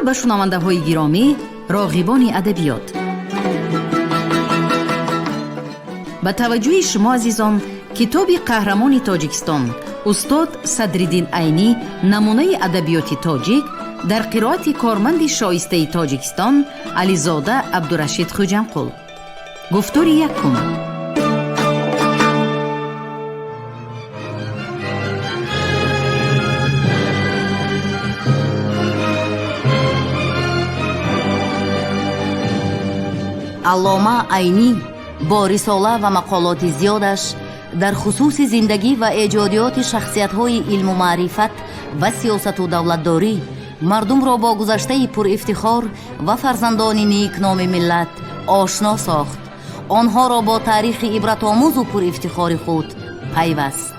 درود به شنونده های گرامی، راغبان ادبیات. به توجه شما عزیزان، کتاب قهرمان تاجیکستان استاد صدرالدین عینی نمونه ادبیات تاجیک در قرائت کارمند شایسته تاجیکستان علیزاده عبدالرشید خوجمقل. گفتار یکم. علامه عینی با رساله و مقالات زیادش در خصوص زندگی و ایجادیات شخصیت‌های علم و معرفت و سیاست و دولتداری مردم را با گذشته پر افتخار و فرزندان نیکنام ملت آشنا ساخت. آنها را با تاریخ عبرت آموز و پر افتخار خود پیوست.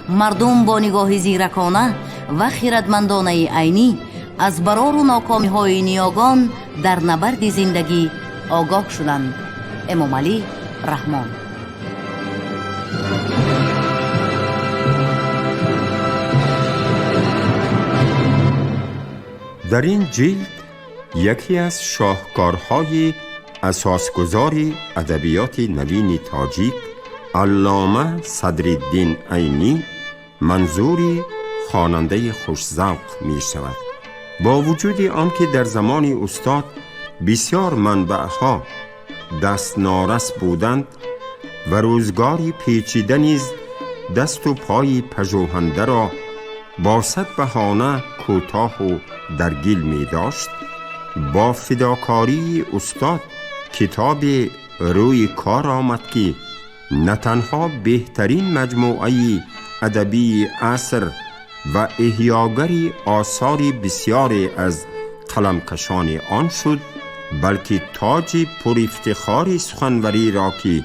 مردم با نگاه زیرکانه و خردمندانه عینی از برار و ناکامی‌های نیاگان در نبرد زندگی آگاه شدند. امام علی رحمان. در این جلد یکی از شاهکارهای اساسگذار ادبیات نوین تاجیک، علامه صدرالدین عینی، منظوری خواننده خوش‌ذوق می شود. با وجود آنکه در زمان استاد بسیار منبعها دست نارس بودند و روزگاری پیچیده نیز دست و پای پژوهنده را با صد بهانه کوتاه و در گل می داشت، با فداکاری استاد کتاب روی کار آمد که نه تنها بهترین مجموعه ادبی عصر و احیاگری آثار بسیاری از قلمکشان آن شد، بلکه تاج پر افتخار سخنوری را که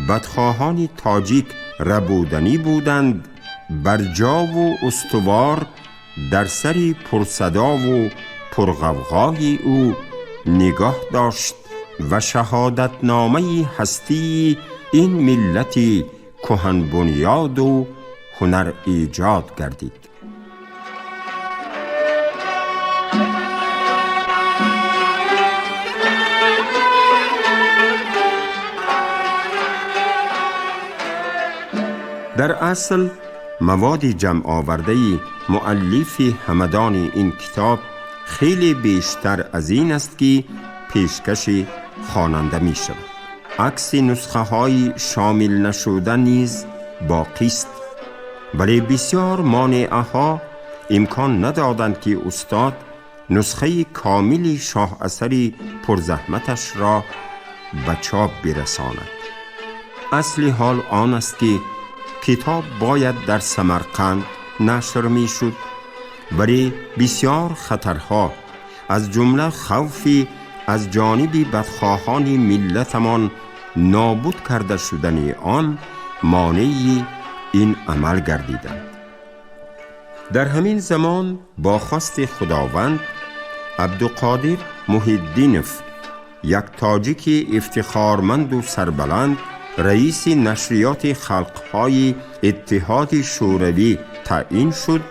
بدخواهان تاجیک ربودنی بودند برجا و استوار در سری پرصدا و پرغوغای او نگاه داشت و شهادت نامه هستی این ملت کهن بنیاد و هنر ایجاد گردید. در اصل مواد جمع آورده مؤلف همدان این کتاب خیلی بیشتر از این است که پیشکش خواننده می شود. عکس نسخه های شامل نشده نیز باقی است، ولی بسیار مانعها امکان ندادند که استاد نسخه کامل شاه اثری پرزحمتش را به چاپ برساند. اصلی حال آن است که کتاب باید در سمرقند نشر می شد، ولی بسیار خطرها از جمله خوفی از جانب بدخواهان ملتمان نابود کرده شدن آن مانع این عمل گردیدند. در همین زمان با خواست خداوند عبدالقادر محی‌الدینوف، یک تاجیک افتخارمند و سربلند، رئیس نشریات خلقهای اتحاد شوروی تعیین شد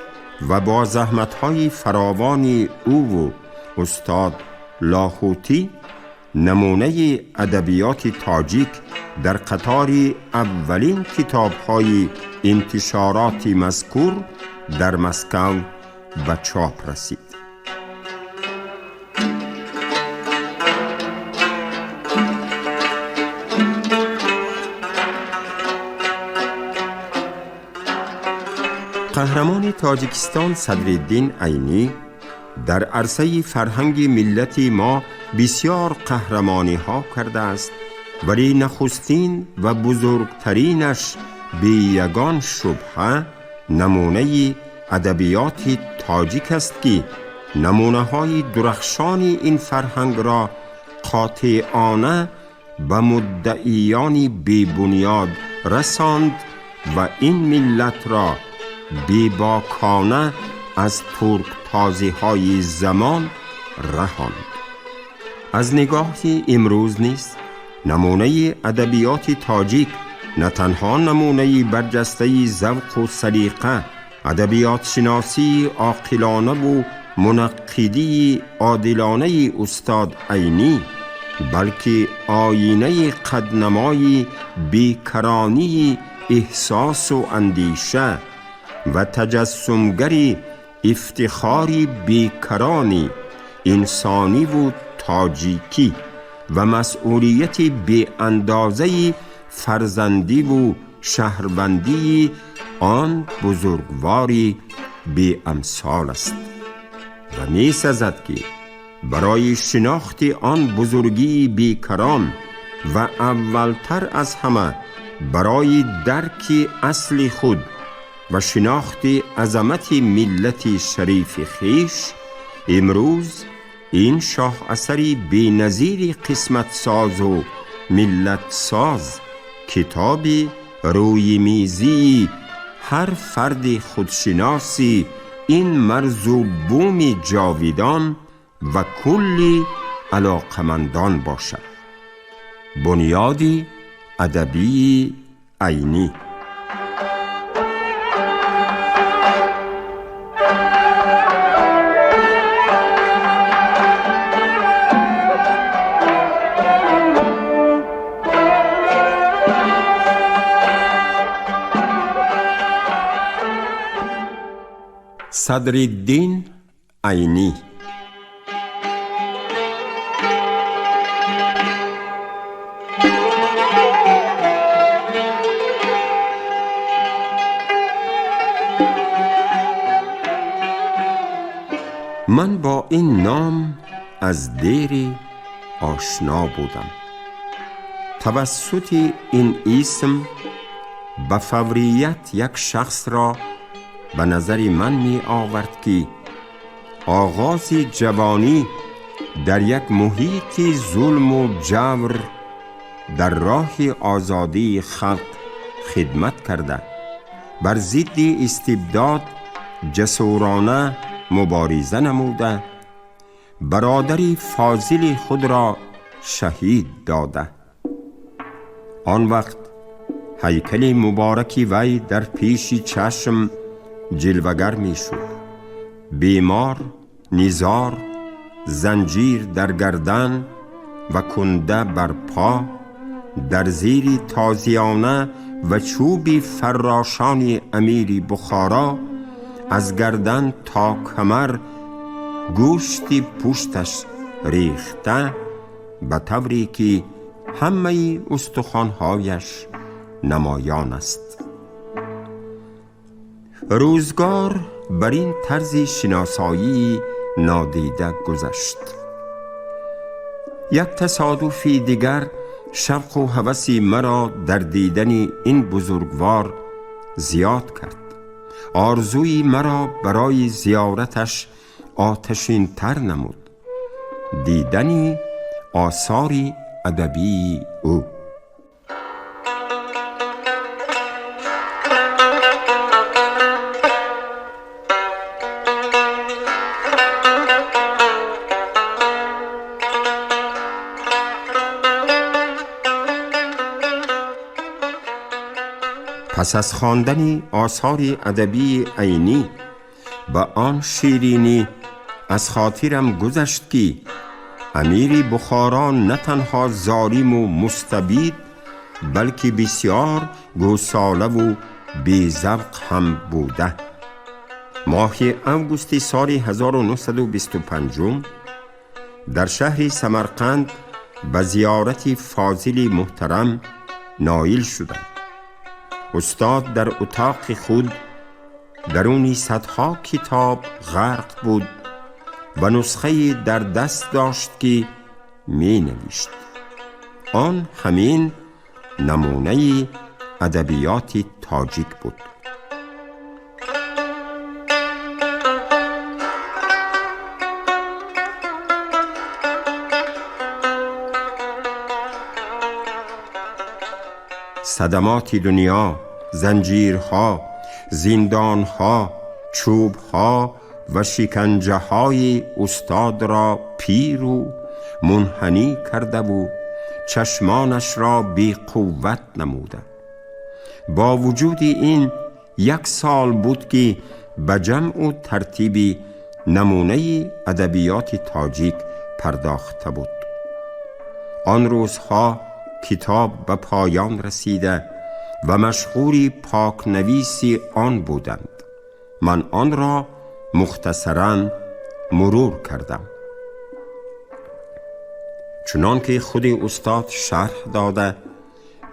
و با زحمتهای فراوان او و استاد لاهوتی نمونه ادبیات تاجیک در قطار اولین کتابهای انتشارات مذکور در مسکو به چاپ رسید. قهرمان تاجیکستان صدرالدین عینی در عرصه فرهنگ ملت ما بسیار قهرمانی ها کرده است، ولی نخستین و بزرگترینش بی یگان شبهه نمونه ادبیات تاجیک است که نمونه های درخشان این فرهنگ را قاطعانه به مدعیان بی بنیاد رساند و این ملت را بیباکانه از ترک تازی های زمان رهاند. از نگاه امروز نیست نمونه ادبیات تاجیک نه تنها نمونه برجسته ذوق و سلیقه، ادبیات شناسی عاقلانه و منقدی عادلانه استاد عینی، بلکه آینه قدنمای بیکرانی احساس و اندیشه و تجسمگری افتخاری بیکرانی انسانی و تاجیکی و مسئولیت بی اندازه فرزندی و شهروندی آن بزرگواری بی امثال است و می سزد که برای شناخت آن بزرگی بیکران و اولتر از همه برای درک اصل خود و شناخت عظمت ملت شریف خیش، امروز این شاه اثری بی نظیر قسمت ساز و ملت ساز، کتاب روی میزی هر فرد خودشناسی این مرز و بوم جاویدان و کلی علاقمندان باشد. بنیادی ادبی عینی. صدرالدین عینی. من با این نام از دیر آشنا بودم. توسط این اسم به فوریت یک شخص را به نظر من می آورد که آغاز جوانی در یک محیط ظلم و جور در راه آزادی خلق خدمت کرده، بر ضد استبداد جسورانه مبارزه نموده، برادری فاضل خود را شهید داده. آن وقت هیکل مبارک وی در پیش چشم جلوگر می شد. بیمار، نیزار، زنجیر در گردن و کنده بر پا، در زیر تازیانه و چوب فراشان امیر بخارا، از گردن تا کمر گوشت پشتش ریخته، به طوری که همه استخوان‌هایش نمایان است. روزگار بر این طرز شناسایی نادیده گذشت. یک تصادف دیگر شوق و هوس مرا در دیدن این بزرگوار زیاد کرد. آرزوی مرا برای زیارتش آتشین تر نمود. دیدن آثار ادبی او. پس از خواندن آثار ادبی عینی به آن شیرینی از خاطرم گذشت که امیر بخارا نه تنها ظالم و مستبد، بلکه بسیار گوساله و بی‌ذوق هم بوده. ماه اوگوست سال 1925 در شهر سمرقند به زیارت فاضل محترم نائل شدم. استاد در اتاق خود درون صدها کتاب غرق بود و نسخه در دست داشت که می نوشت. آن همین نمونه ادبیات تاجیک بود. صدمات دنیا، زنجیرها، زندانها، چوبها و شکنجه های استاد را پیر و منحنی کرده و چشمانش را بی قوت نموده. با وجود این 1 سال بود که به جمع و ترتیب نمونه ادبیات تاجیک پرداخته بود. آن روزها کتاب به پایان رسیده و مشغولی پاک نویسی آن بودند. من آن را مختصراً مرور کردم. چنان که خود استاد شرح داده،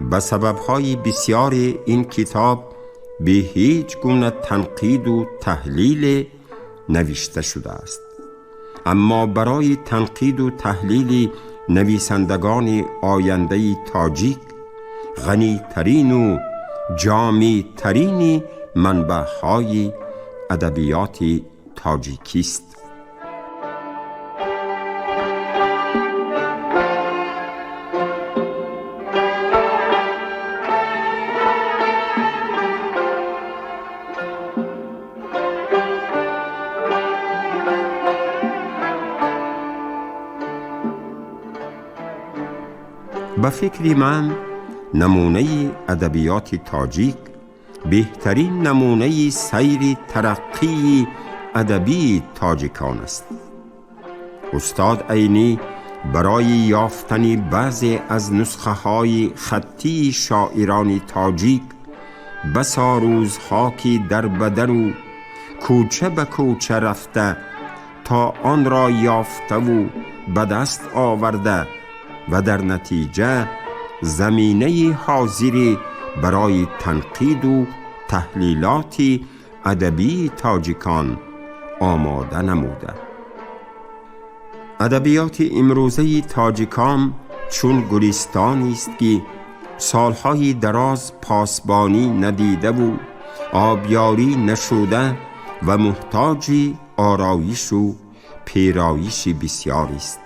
به سببهای بسیار این کتاب به هیچ گونه تنقید و تحلیل نوشته شده است، اما برای تنقید و تحلیل نویسندگان آینده تاجیک غنی ترین و جامع ترین منبع‌های ادبیات تاجیکی است. به فکر من نمونه ادبیات تاجیک بهترین نمونه سیر ترقی ادبی تاجیکان است. استاد عینی برای یافتن بعضی از نسخه های خطی شاعران تاجیک بسا روزها که در بدر و کوچه به کوچه رفته تا آن را یافته و به دست آورده و در نتیجه زمینه حاضری برای تنقید و تحلیلات ادبی تاجیکان آماده نموده. ادبیات امروزه تاجیکان چون گلستانی است که سالهای دراز پاسبانی ندیده و آبیاری نشده و محتاج آرایش و پیرایش بسیار است.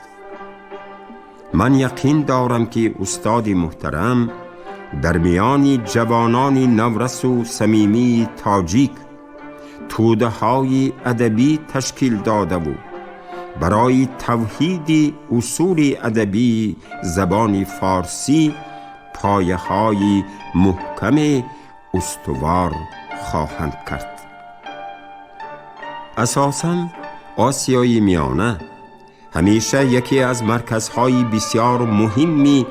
من یقین دارم که استاد محترم در میان جوانان نورس و صمیمی تاجیک توده های ادبی تشکیل داده و برای توحید اصول ادبی زبان فارسی پایه های محکم استوار خواهند کرد. اساساً آسیای میانه همیشه یکی از مرکزهای بسیار مهمی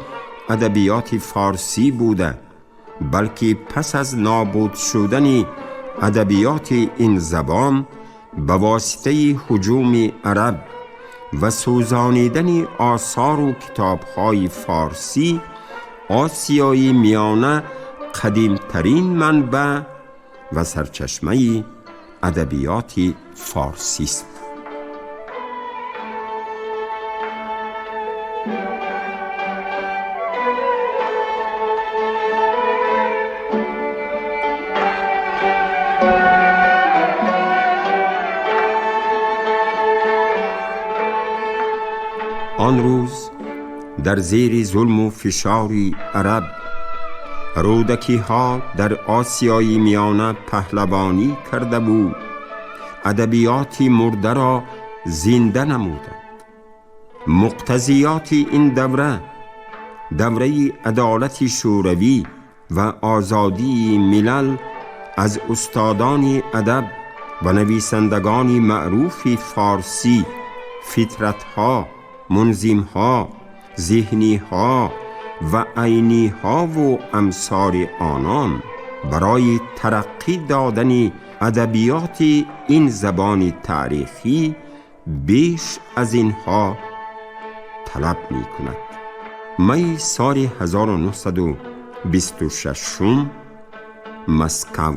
ادبیات فارسی بوده، بلکه پس از نابود شدن ادبیات این زبان به واسطه هجوم عرب و سوزانیدن آثار و کتابهای فارسی، آسیای میانه قدیمترین منبع و سرچشمه ادبیات فارسی است. آن روز در زیر ظلم و فشار عرب رودکی ها در آسیای میانه پهلوانی کرده بود، ادبیات مرده را زنده نمودند. مقتضیات این دوره عدالت شوروی و آزادی ملل از استادان ادب و نویسندگان معروف فارسی، فطرت‌ها، منظم‌ها، ذهنی‌ها و عینی‌ها و امثال آنان برای ترقی دادن ادبیات این زبان تاریخی بیش از اینها طلب می‌کند. می سال 1926 مسکو،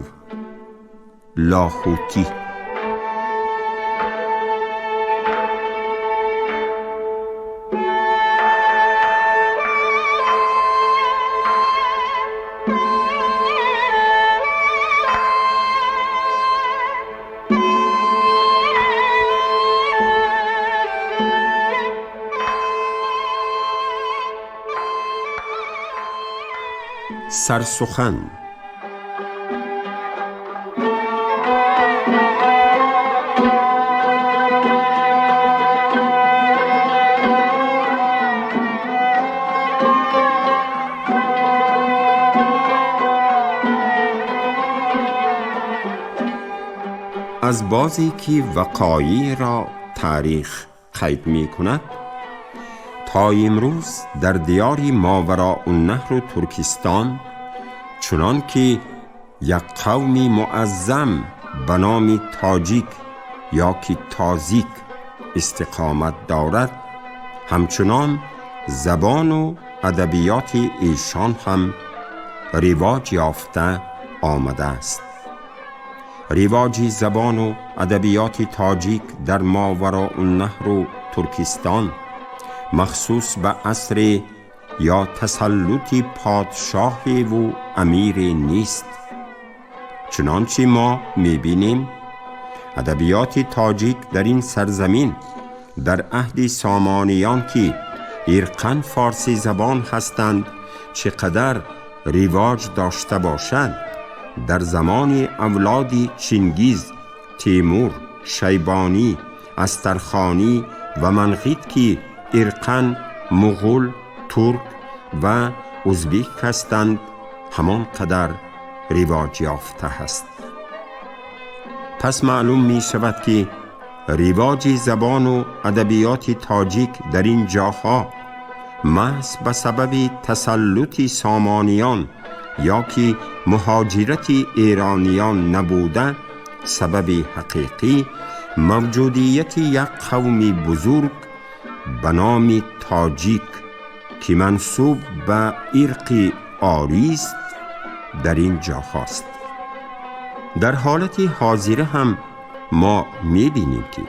لاهوتی. سرسخن. از بازی که وقایع را تاریخ قید می کند، تا امروز در دیار ماوراءالنهر و ترکستان چنان که یک قوم معظم به نام تاجیک یا که تازیک استقامت دارد، همچنان زبان و ادبیات ایشان هم رواج یافته آمده است. رواج زبان و ادبیات تاجیک در ماوراءالنهر و ترکستان مخصوص به عصر یا تسلط پادشاه و امیر نیست. چنانچه ما می‌بینیم ادبیات تاجیک در این سرزمین در عهد سامانیان که ارقاً فارسی زبان هستند چقدر رواج داشته باشد، در زمان اولاد چنگیز، تیمور، شیبانی، استرخانی و منقیت که ارقاً مغول، ترک و ازبک هستند همان قدر رواج یافته است. پس معلوم می شود که رواج زبان و ادبیات تاجیک در این جاها محض به سبب تسلط سامانیان یا که مهاجرت ایرانیان نبوده، سبب حقیقی موجودیت یک قوم بزرگ به نام تاجیک که منسوب به ارق آری است در این جا هاست. در حالت حاضره هم ما می‌بینیم که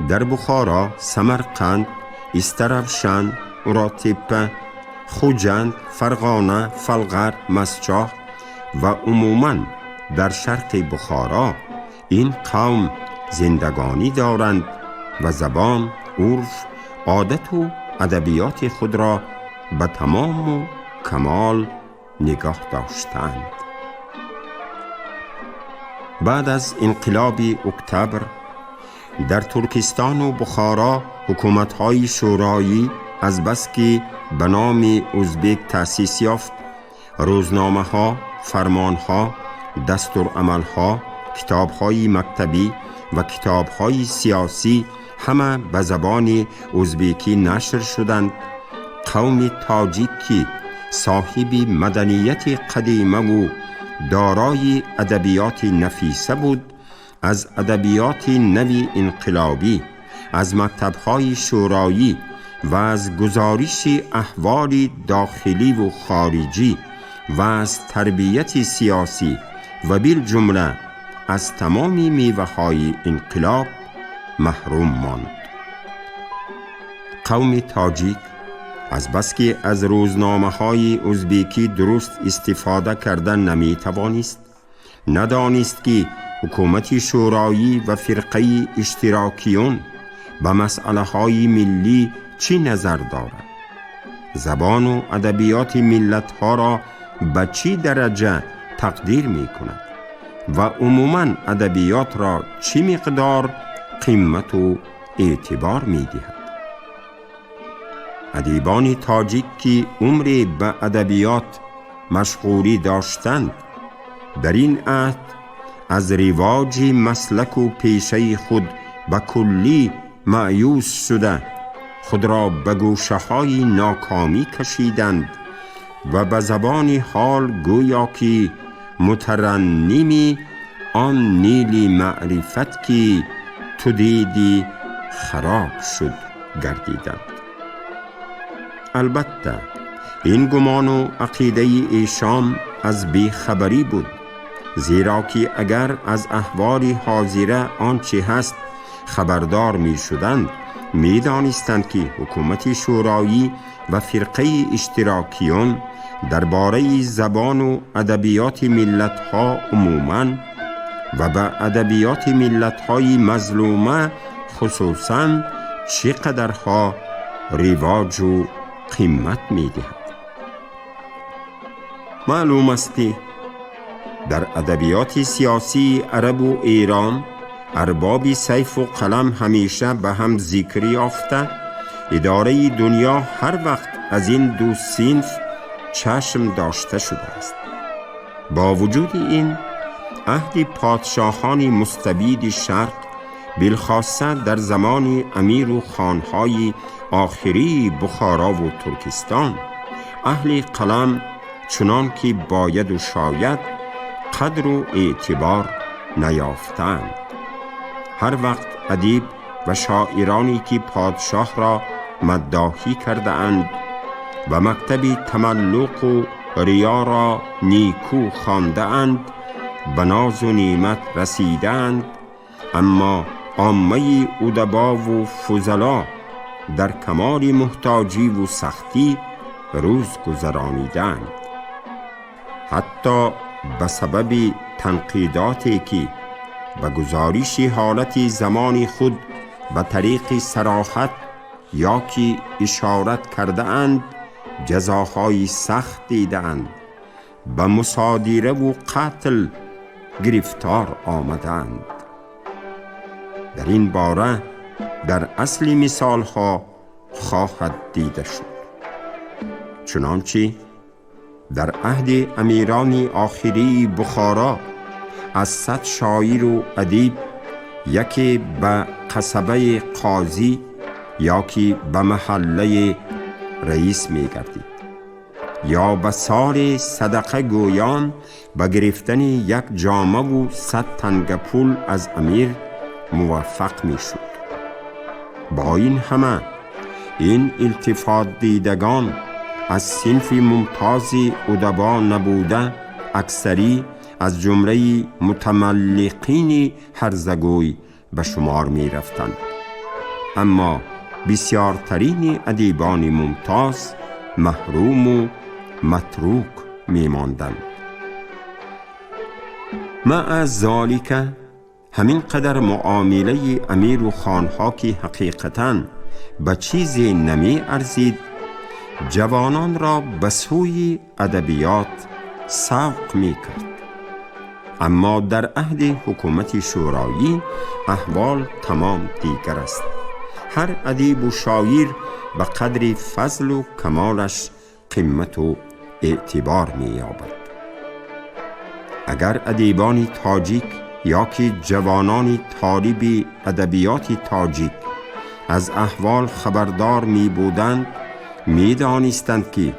در بخارا، سمرقند، استرابشن، راتپه، خوجند، فرغانه، فلغر، مسچاه و عموماً در شرق بخارا این قوم زندگانی دارند و زبان، عرف، عادت و ادبیات خود را به تمام و کمال نگاه داشتند. بعد از انقلاب اکتبر در ترکستان و بخارا حکومت‌های شورایی از بس که به نام ازبک تأسیس یافت، روزنامه‌ها، فرمان‌ها، دستورالعمل‌ها، کتاب‌های مکتبی و کتاب‌های سیاسی همه به زبان ازبکی نشر شدند. قوم تاجیکی صاحب مدنیت قدیمه و دارای ادبیات نفیسه بود، از ادبیات نوی انقلابی، از مکتب‌های شورایی و از گزارش احوال داخلی و خارجی و از تربیت سیاسی و بالجمله از تمام میوه‌های انقلاب محروم ماند. قوم تاجیک از بس که از روزنامه‌های ازبکی درست استفاده کردن نمی‌توانست، ندانست که حکومت شورایی و فرقه اشتراکیون به مسئله‌های ملی چی نظر دارد، زبان و ادبیات ملت‌ها را به چی درجه تقدیر می‌کند و عموماً ادبیات را چی مقدار قیمت و اعتبار می‌دهد. ادیبان تاجیک که عمری به ادبیات مشغولی داشتند، در این عهد از رواج مسلک و پیشه خود به کلی مایوس شده خود را به گوشه‌های ناکامی کشیدند و به زبان حال گویا که مترنمی آن نیل معرفت که تو دیدی خراب شد گردیدند. البته این گمان و عقیده ایشان از بیخبری بود، زیرا که اگر از احوال حاضره آنچه هست خبردار می شدند، می دانستند که حکومت شورایی و فرقه اشتراکیون درباره زبان و ادبیات ملت‌ها عموماً و به ادبیات ملت‌های مظلومه خصوصاً چقدرها رواج و قیمت می‌دهد. معلوم است که در ادبیات سیاسی عرب و ایران ارباب سیف و قلم همیشه به هم ذکر یافته، اداره دنیا هر وقت از این دو صنف چشم داشته شده است. با وجود این عهد پادشاهان مستبید شرق، بالخاصه در زمان امیر و خانهای آخری بخارا و ترکستان، اهل قلم چنان که باید و شاید قدر و اعتبار نیافتند. هر وقت ادیب و شاعرانی که پادشاه را مداحی کرده اند و مکتب تملق و ریا را نیکو خوانده اند، به ناز و نعمت رسیدند، اما عامه ادبا و فضلا در کمال محتاجی و سختی روز گذرانیدند. حتی به سبب تنقیداتی که به گزارش حالت زمان خود به طریق صراحت یا که اشارت کرده اند جزاهای سخت دیدند، به مصادره و قتل گرفتار آمدند. در این باره در اصل مثال ها خواهد دیده شد. چنانچه در عهد امیران آخری بخارا از 100 شاعر و ادیب یکی به قصبه قاضی یا که به محله رئیس می گردید، یا به سال صدقه گویان به گرفتن یک جامه و 100 تنگ پول از امیر موفق می شد. با این همه این التفات دیدگان از صنف ممتاز ادبا نبوده، اکثری از جمله متملقین هرزگوی به شمار می رفتند، اما بسیارترین ادیبان ممتاز محروم و متروک می ماندند. مع ذالک همین قدر معامله امیر و خانها که حقیقتاً به چیزی نمی ارزید، جوانان را به سوی ادبیات سوق می کرد. اما در عهد حکومت شورایی احوال تمام دیگر است. هر ادیب و شاعر به قدر فضل و کمالش قیمت و اعتبار می یابد. اگر ادیبان تاجیک یا که جوانان طالب ادبیات تاجیک از احوال خبردار می بودند، می دانستند که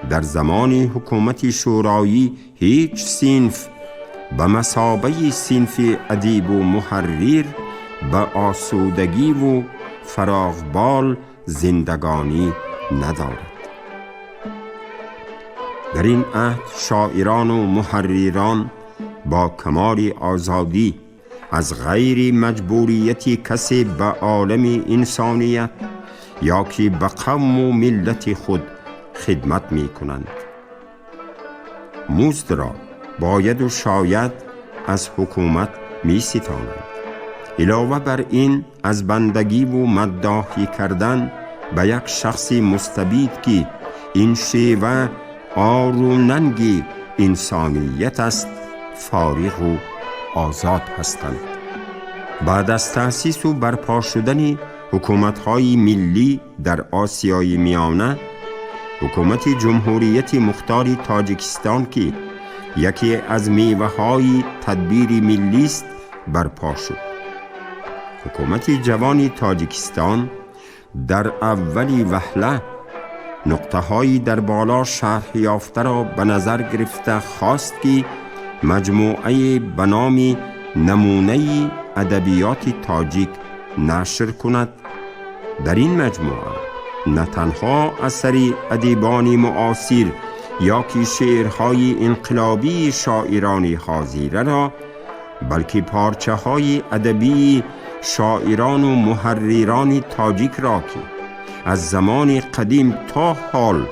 در زمان حکومت شورایی هیچ صنف به مثابه صنف ادیب و محرر به آسودگی و فراغبال زندگانی ندارد. در این عهد شاعران و محرران با کمال آزادی از غیر مجبوریت کسی به عالم انسانیت یا که به قوم و ملت خود خدمت می کنند. مزد را باید و شاید از حکومت می ستانند. علاوه بر این از بندگی و مداحی کردن به یک شخص مستبید که این شیوه آر و ننگ انسانیت است فارغ و آزاد هستند. بعد از تأسیس و برپا شدن حکومت‌های ملی در آسیای میانه، حکومت جمهوریت مختار تاجیکستان که یکی از میوه‌های تدبیر ملی است برپا شد. حکومت جوان تاجیکستان در اولی وهله نقطه‌هایی در بالا شرح یافته را به نظر گرفته خواست که مجموعه به نام نمونه ادبیات تاجیک نشر کند. در این مجموعه نه تنها اثر ادیبان معاصر یا که شعرهای انقلابی شاعران حاضره را، بلکه پارچه های ادبی شاعران و محرران تاجیک را که از زمان قدیم تا حال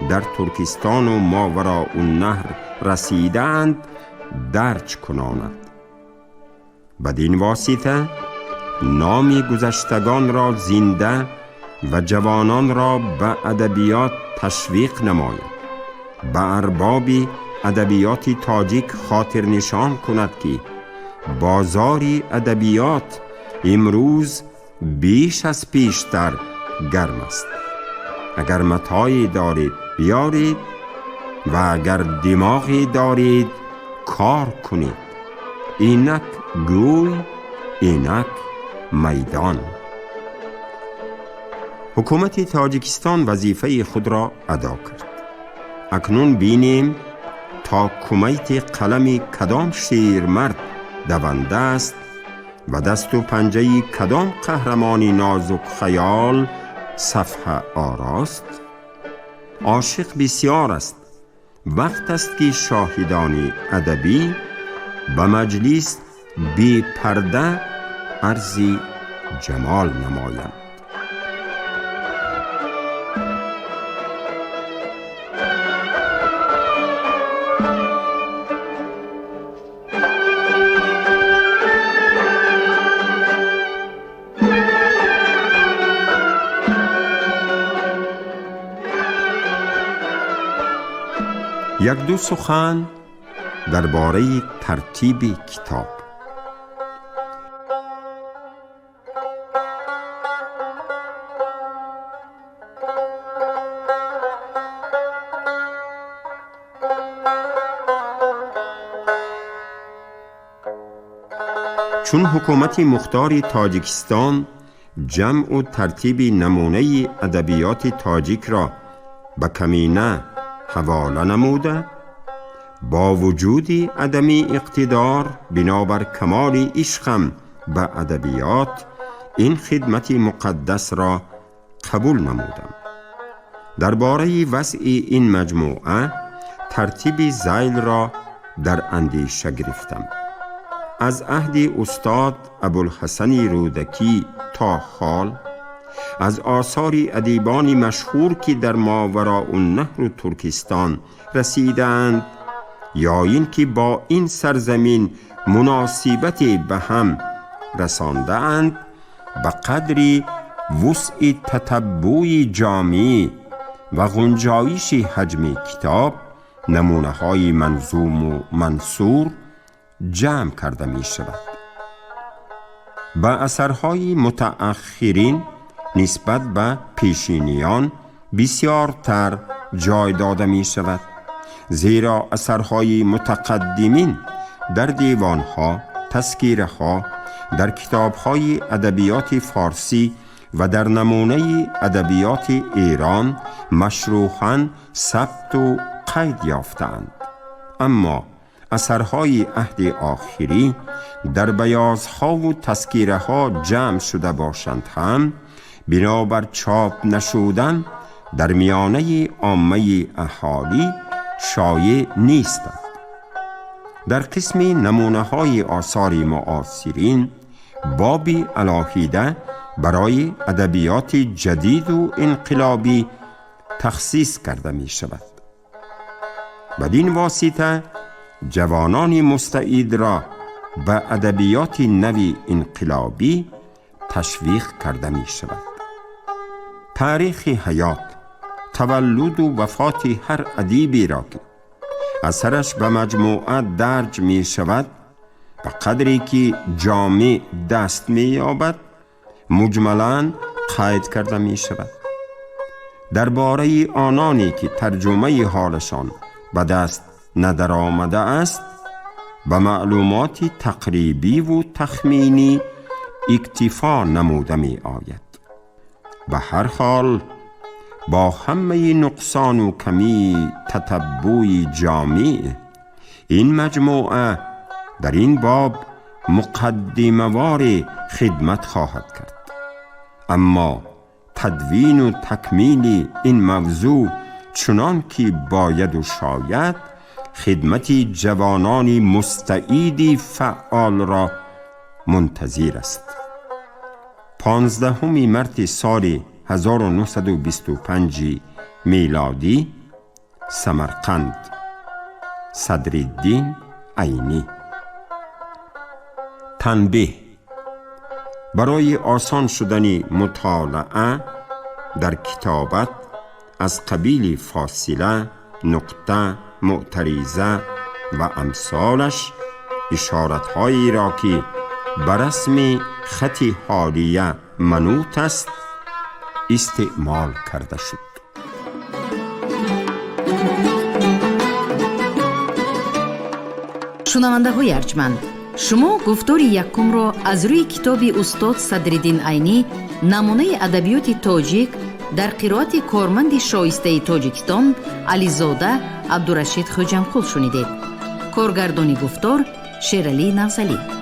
در ترکستان و ماوراء النهر رسیدند درج کناند. بدین واسطه نام گذشتگان را زنده و جوانان را به ادبیات تشویق نماید. به ارباب ادبیات تاجیک خاطر نشان کند که بازار ادبیات امروز بیش از پیشتر گرم است. اگر متاعی دارید بیارید و اگر دماغی دارید کار کنید. اینک گوی، اینک میدان. حکومت تاجیکستان وظیفه خود را ادا کرد. اکنون بینیم تا کمیت قلم کدام شیرمرد دونده است و دست و پنجه کدام قهرمانی نازک خیال صفحه آراست. عاشق بسیار است. وقت است که شاهدان ادبی به مجلس بی پرده عرض جمال نمایند. یک دو سخن درباره ترتیب کتاب. چون حکومت مختار تاجیکستان جمع و ترتیب نمونه ادبیات تاجیک را به کمینه حواله نموده، با وجود عدم اقتدار بنابر کمال عشقم به ادبیات این خدمت مقدس را قبول نمودم. درباره وضع این مجموعه ترتیب ذیل را در اندیشه گرفتم. از عهد استاد ابوالحسن رودکی تا حال از آثار ادیبان مشهور که در ماوراء النهر ترکستان رسیدند یا این که با این سرزمین مناسبت به هم رسانده اند، به قدری وسع تتبع جامع و گنجایش حجم کتاب نمونه های منظوم و منثور جمع کرده می شود. به اثرهای متأخرین نسبت به پیشینیان بسیارتر جای داده می شود، زیرا اثرهای متقدمین در دیوانها، تذکیرها، در کتابهای ادبیات فارسی و در نمونه ادبیات ایران مشروحاً ثبت و قید یافتند. اما اثرهای عهد آخری در بیازها و تذکیرها جمع شده باشند هم بنابر چاپ نشودن در میانه عامه اهالی شایع نیستند. در قسم نمونه های آثار معاصرین بابی علاهیده برای ادبیات جدید و انقلابی تخصیص کرده می شود. بدین واسطه جوانان مستعد را به ادبیات نوی انقلابی تشویق کرده می شود. تاریخ حیات، تولد و وفات هر ادیبی را که اثرش به مجموعه درج می شود، به قدری که جامع دست می یابد مجملاً قید کرده می شود. درباره آنانی که ترجمه حالشان به دست ندر آمده است به معلومات تقریبی و تخمینی اکتفا نموده می آید. به هر حال با همه نقصان و کمی تتبع جامع این مجموعه در این باب مقدمه‌وار خدمت خواهد کرد. اما تدوین و تکمیل این موضوع چنان که باید و شاید خدمت جوانان مستعد فعال را منتظر است. 15 مارس سال 1925 میلادی، سمرقند. صدرالدین عینی. تنبیه: برای آسان شدن مطالعه در کتابت از قبیل فاصله، نقطه، معترضه و امثالش اشارت‌هایی را که بر رسم خط حالیه منوط است استعمال کرده شد. شنونده های ارجمند، шумо гуфтори якумро аз рӯи китоби устод Садриддин Айнӣ намунаи адабиёти тоҷик дар қироати корманди шоистаи Тоҷикистон Ализода Абдурашид Хоҷамқул шунидед. коргардони гуфтор Шералӣ Навзалӣ.